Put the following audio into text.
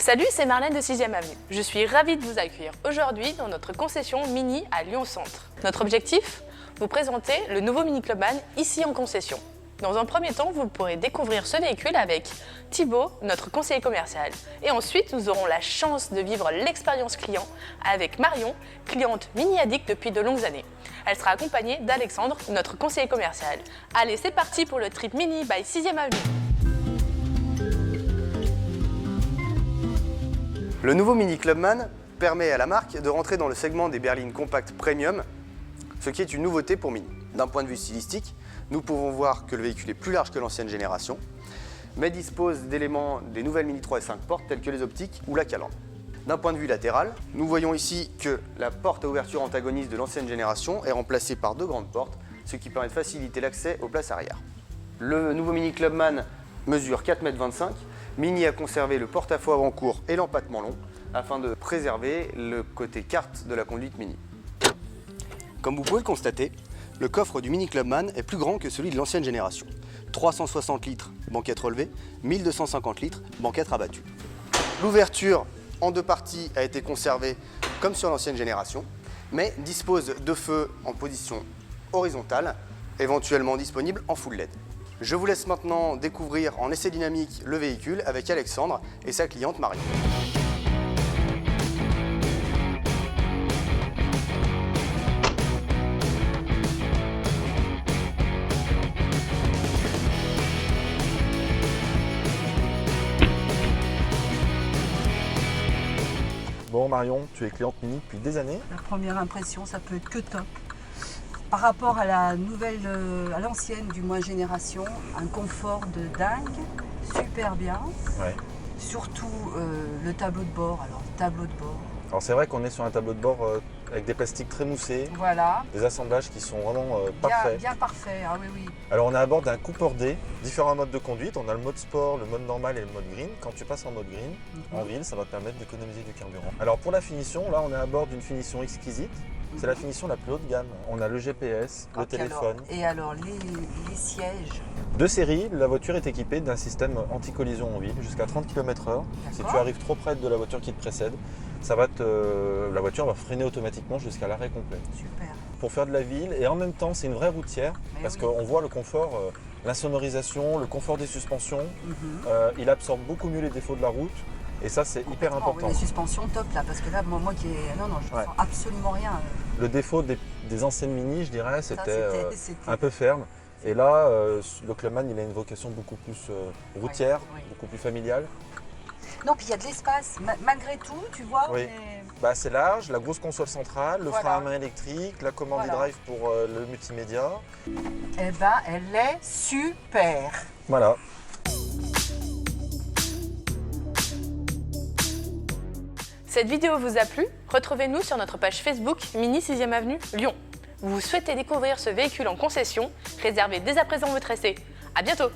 Salut, c'est Marlène de 6e Avenue. Je suis ravie de vous accueillir aujourd'hui dans notre concession Mini à Lyon Centre. Notre objectif ? Vous présenter le nouveau Mini Clubman ici en concession. Dans un premier temps, vous pourrez découvrir ce véhicule avec Thibaut, notre conseiller commercial. Et ensuite, nous aurons la chance de vivre l'expérience client avec Marion, cliente Mini Addict depuis de longues années. Elle sera accompagnée d'Alexandre, notre conseiller commercial. Allez, c'est parti pour le trip Mini by 6e Avenue. Le nouveau Mini Clubman permet à la marque de rentrer dans le segment des berlines compactes premium, ce qui est une nouveauté pour Mini. D'un point de vue stylistique, nous pouvons voir que le véhicule est plus large que l'ancienne génération, mais dispose d'éléments des nouvelles Mini 3 et 5 portes telles que les optiques ou la calandre. D'un point de vue latéral, nous voyons ici que la porte à ouverture antagoniste de l'ancienne génération est remplacée par deux grandes portes, ce qui permet de faciliter l'accès aux places arrière. Le nouveau Mini Clubman mesure 4,25 m. Mini a conservé le porte-à-faux avant-cours et l'empattement long afin de préserver le côté carte de la conduite Mini. Comme vous pouvez le constater, le coffre du Mini Clubman est plus grand que celui de l'ancienne génération. 360 litres banquette relevée, 1250 litres banquette rabattue. L'ouverture en deux parties a été conservée comme sur l'ancienne génération, mais dispose de feux en position horizontale, éventuellement disponibles en full LED. Je vous laisse maintenant découvrir en essai dynamique le véhicule avec Alexandre et sa cliente Marion. Bon Marion, tu es cliente Mini depuis des années. La première impression, ça peut être que top. Par rapport à la nouvelle, à l'ancienne du moins génération, un confort de dingue, super bien. Ouais. Surtout le tableau de bord. Alors c'est vrai qu'on est sur un tableau de bord avec des plastiques très moussés, Voilà. des assemblages qui sont vraiment parfaits. Bien parfait, ah oui. Alors on est à bord d'un Cooper D, différents modes de conduite. On a le mode sport, le mode normal et le mode green. Quand tu passes en mode green, en ville, ça va te permettre d'économiser du carburant. Alors pour la finition, là on est à bord d'une finition exquisite. C'est la finition la plus haut de gamme. On a le GPS, le téléphone. Alors les sièges. De série, la voiture est équipée d'un système anti-collision en ville jusqu'à 30 km/h. Si tu arrives trop près de la voiture qui te précède, la voiture va freiner automatiquement jusqu'à l'arrêt complet. Super. Pour faire de la ville, et en même temps c'est une vraie routière parce qu'on voit le confort, l'insonorisation, le confort des suspensions. Il absorbe beaucoup mieux les défauts de la route. Et ça, c'est hyper important. Les suspensions top là, parce que là, moi qui ai... Non, je ne sens absolument rien. Le défaut des anciennes Mini, je dirais, c'était un peu ferme. Et là, le Clubman, il a une vocation beaucoup plus routière, beaucoup plus familiale. Non, puis il y a de l'espace. Malgré tout, tu vois. Oui. C'est large, la grosse console centrale, le frein à main électrique, la commande e-drive pour le multimédia. Eh ben, elle est super. Voilà. Cette vidéo vous a plu ? Retrouvez-nous sur notre page Facebook Mini 6e Avenue Lyon. Vous souhaitez découvrir ce véhicule en concession ? Réservez dès à présent votre essai. À bientôt !